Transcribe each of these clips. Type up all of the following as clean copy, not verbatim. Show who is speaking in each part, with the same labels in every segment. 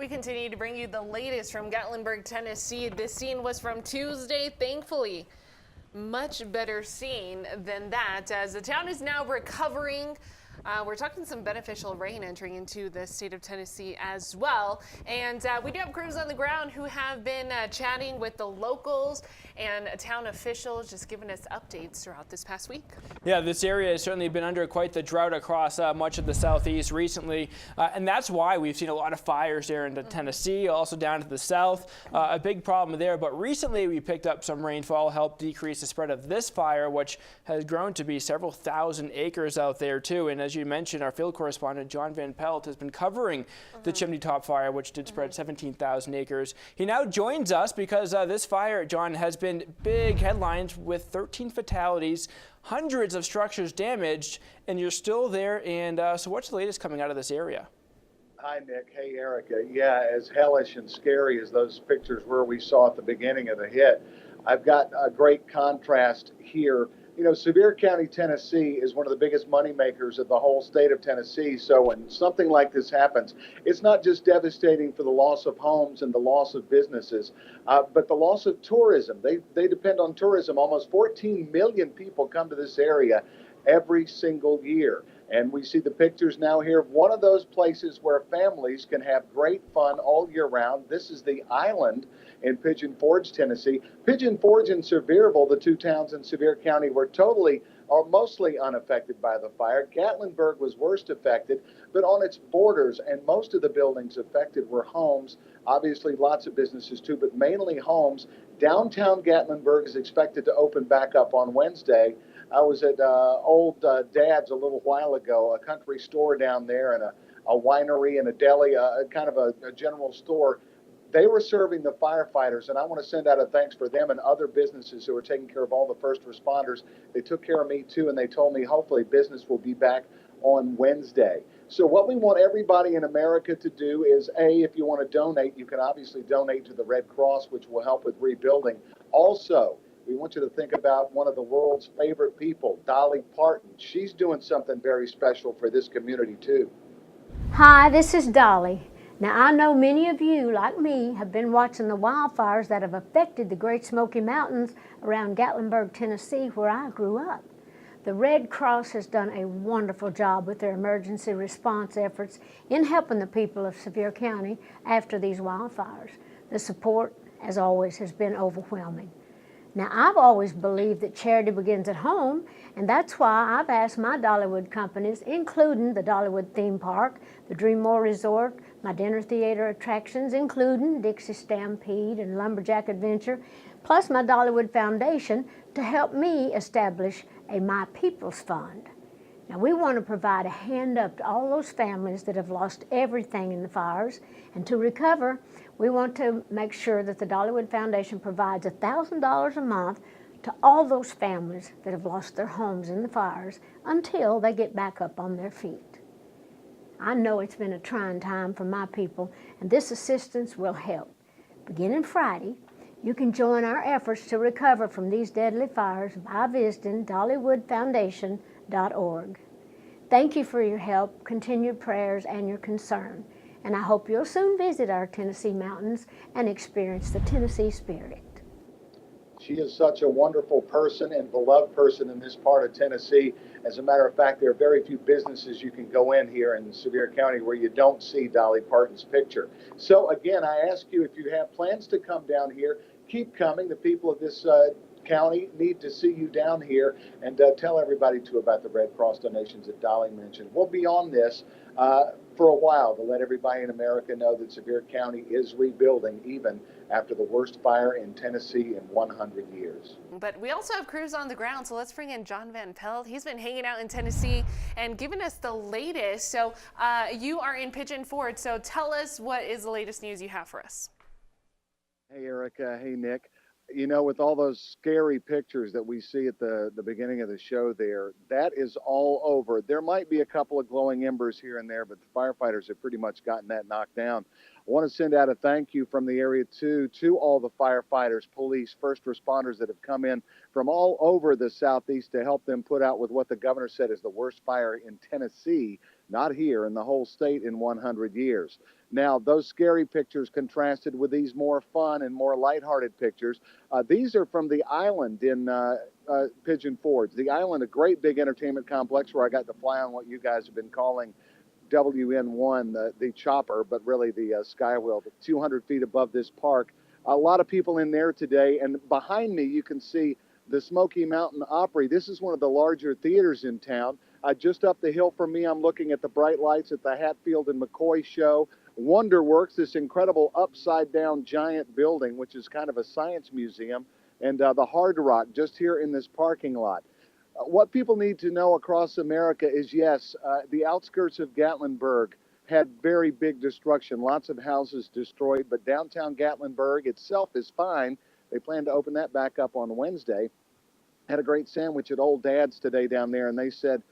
Speaker 1: We continue to bring you the latest from Gatlinburg, Tennessee. This scene was from Tuesday, thankfully. Much better scene than that, as the town is now recovering. We're talking some beneficial rain entering into the state of Tennessee as well. And we do have crews on the ground who have been chatting with the locals and town officials, just giving us updates throughout this past week.
Speaker 2: Yeah, this area has certainly been under quite the drought across much of the southeast recently. And that's why we've seen a lot of fires there in Tennessee, also down to the south. A big problem there. But recently we picked up some rainfall, helped decrease the spread of this fire, which has grown to be several thousand acres out there too. And as you mentioned, our field correspondent John Van Pelt has been covering the chimney top fire, which did spread 17,000 acres. He now joins us because this fire, John, has been big headlines with 13 fatalities, hundreds of structures damaged, and you're still there. And so what's the latest coming out of this area?
Speaker 3: Hi, Nick. Hey, Erica. Yeah, as hellish and scary as those pictures were we saw at the beginning of the hit, I've got a great contrast here. You know, Sevier County, Tennessee is one of the biggest money makers of the whole state of Tennessee. So when something like this happens, it's not just devastating for the loss of homes and the loss of businesses, but the loss of tourism. They depend on tourism. Almost 14 million people come to this area every single year. And we see the pictures now here of one of those places where families can have great fun all year round. This is the island in Pigeon Forge, Tennessee. Pigeon Forge and Sevierville, the two towns in Sevier County, were totally or mostly unaffected by the fire. Gatlinburg was worst affected, but on its borders, and most of the buildings affected were homes. Obviously, lots of businesses too, but mainly homes. Downtown Gatlinburg is expected to open back up on Wednesday. I was at Old Dad's a little while ago, a country store down there, and a winery and a deli, kind of a general store. They were serving the firefighters, and I want to send out a thanks for them and other businesses who are taking care of all the first responders. They took care of me too, and they told me hopefully business will be back on Wednesday. So what we want everybody in America to do is, A, if you want to donate, you can obviously donate to the Red Cross, which will help with rebuilding. Also, we want you to think about one of the world's favorite people, Dolly Parton. She's doing something very special for this community too.
Speaker 4: Hi, this is Dolly. Now, I know many of you, like me, have been watching the wildfires that have affected the Great Smoky Mountains around Gatlinburg, Tennessee, where I grew up. The Red Cross has done a wonderful job with their emergency response efforts in helping the people of Sevier County after these wildfires. The support, as always, has been overwhelming. Now, I've always believed that charity begins at home, and that's why I've asked my Dollywood companies, including the Dollywood Theme Park, the Dreammore Resort, my dinner theater attractions, including Dixie Stampede and Lumberjack Adventure, plus my Dollywood Foundation, to help me establish a My People's Fund. Now, we want to provide a hand up to all those families that have lost everything in the fires, and to recover, we want to make sure that the Dollywood Foundation provides $1,000 a month to all those families that have lost their homes in the fires until they get back up on their feet. I know it's been a trying time for my people, and this assistance will help. Beginning Friday, you can join our efforts to recover from these deadly fires by visiting DollywoodFoundation.org. Thank you for your help, continued prayers, and your concern. And I hope you'll soon visit our Tennessee mountains and experience the Tennessee spirit.
Speaker 3: She is such a wonderful person and beloved person in this part of Tennessee. As a matter of fact, there are very few businesses you can go in here in Sevier County where you don't see Dolly Parton's picture. So again, I ask you, if you have plans to come down here, keep coming. The people of this county need to see you down here, and tell everybody too about the Red Cross donations that Dolly mentioned. We'll be on this for a while to let everybody in America know that Sevier County is rebuilding even after the worst fire in Tennessee in 100 years.
Speaker 1: But we also have crews on the ground, so let's bring in John Van Pelt. He's been hanging out in Tennessee and giving us the latest. So you are in Pigeon Forge, so tell us what is the latest news you have for us.
Speaker 3: Hey, Erica. Hey, Nick. You know, with all those scary pictures that we see at the beginning of the show there, that is all over. There might be a couple of glowing embers here and there, but the firefighters have pretty much gotten that knocked down. I want to send out a thank you from the area too to all the firefighters, police, first responders that have come in from all over the southeast to help them put out with what the governor said is the worst fire in Tennessee Not here, in the whole state in 100 years. Now, those scary pictures contrasted with these more fun and more lighthearted pictures. These are from the island in Pigeon Forge. The island, a great big entertainment complex where I got to fly on what you guys have been calling WN1, the chopper, but really the Skywheel, 200 feet above this park. A lot of people in there today, and behind me you can see the Smoky Mountain Opry. This is one of the larger theaters in town. Just up the hill from me, I'm looking at the bright lights at the Hatfield and McCoy show. Wonderworks, this incredible upside-down giant building, which is kind of a science museum, and the Hard Rock just here in this parking lot. What people need to know across America is, yes, the outskirts of Gatlinburg had very big destruction, lots of houses destroyed, but downtown Gatlinburg itself is fine. They plan to open that back up on Wednesday. Had a great sandwich at Old Dad's today down there, and they said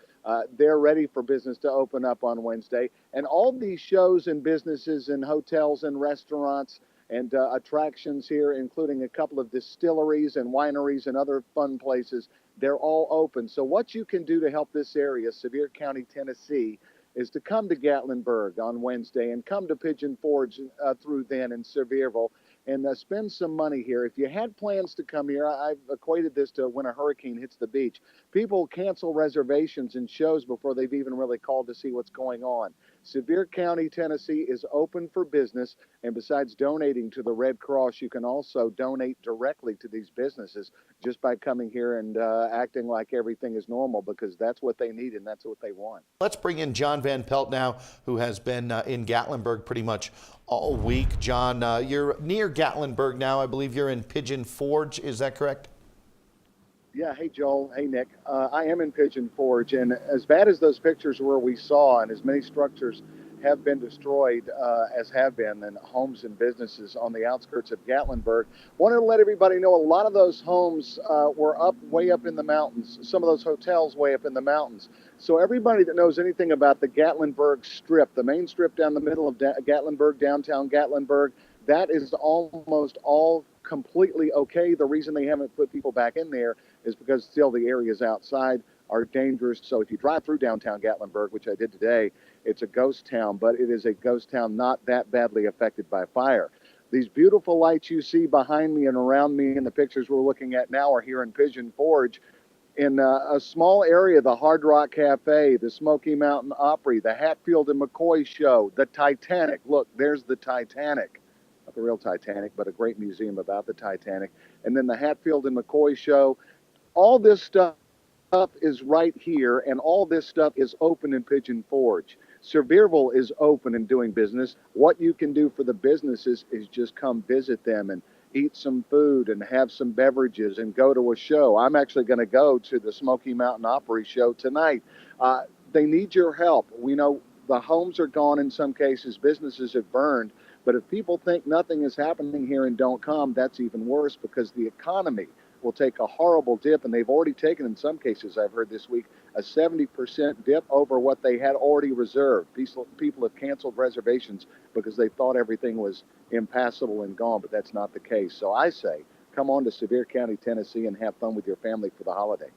Speaker 3: they're ready for business to open up on Wednesday. And all these shows and businesses and hotels and restaurants and attractions here, including a couple of distilleries and wineries and other fun places, they're all open. So what you can do to help this area, Sevier County, Tennessee, is to come to Gatlinburg on Wednesday and come to Pigeon Forge through then in Sevierville and spend some money here. If you had plans to come here, I've equated this to when a hurricane hits the beach. People cancel reservations and shows before they've even really called to see what's going on. Sevier County, Tennessee is open for business, and besides donating to the Red Cross, you can also donate directly to these businesses just by coming here and acting like everything is normal, because that's what they need and that's what they want.
Speaker 5: Let's bring in John Van Pelt now, who has been in Gatlinburg pretty much all week. John, you're near Gatlinburg now. I believe you're in Pigeon Forge. Is that correct?
Speaker 3: Yeah, hey Joel, hey Nick. I am in Pigeon Forge, and as bad as those pictures were we saw, and as many structures have been destroyed as have been, and homes and businesses on the outskirts of Gatlinburg, wanted to let everybody know a lot of those homes were way up in the mountains, some of those hotels way up in the mountains. So everybody that knows anything about the Gatlinburg Strip, the main strip down the middle of Gatlinburg, downtown Gatlinburg, that is almost all completely okay. The reason they haven't put people back in there is because still the areas outside are dangerous. So if you drive through downtown Gatlinburg, which I did today, it's a ghost town, but it is a ghost town not that badly affected by fire. These beautiful lights you see behind me and around me in the pictures we're looking at now are here in Pigeon Forge. In a small area, the Hard Rock Cafe, the Smoky Mountain Opry, the Hatfield and McCoy show, the Titanic. Look, there's the Titanic. Not the real Titanic, but a great museum about the Titanic. And then the Hatfield and McCoy show. All this stuff is right here, and all this stuff is open in Pigeon Forge. Sevierville is open and doing business. What you can do for the businesses is just come visit them and eat some food and have some beverages and go to a show. I'm actually going to go to the Smoky Mountain Opry show tonight. They need your help. We know the homes are gone in some cases, businesses have burned, but if people think nothing is happening here and don't come, that's even worse, because the economy will take a horrible dip, and they've already taken, in some cases I've heard this week, a 70% dip over what they had already reserved. People have canceled reservations because they thought everything was impassable and gone, but that's not the case. So I say, come on to Sevier County, Tennessee, and have fun with your family for the holiday.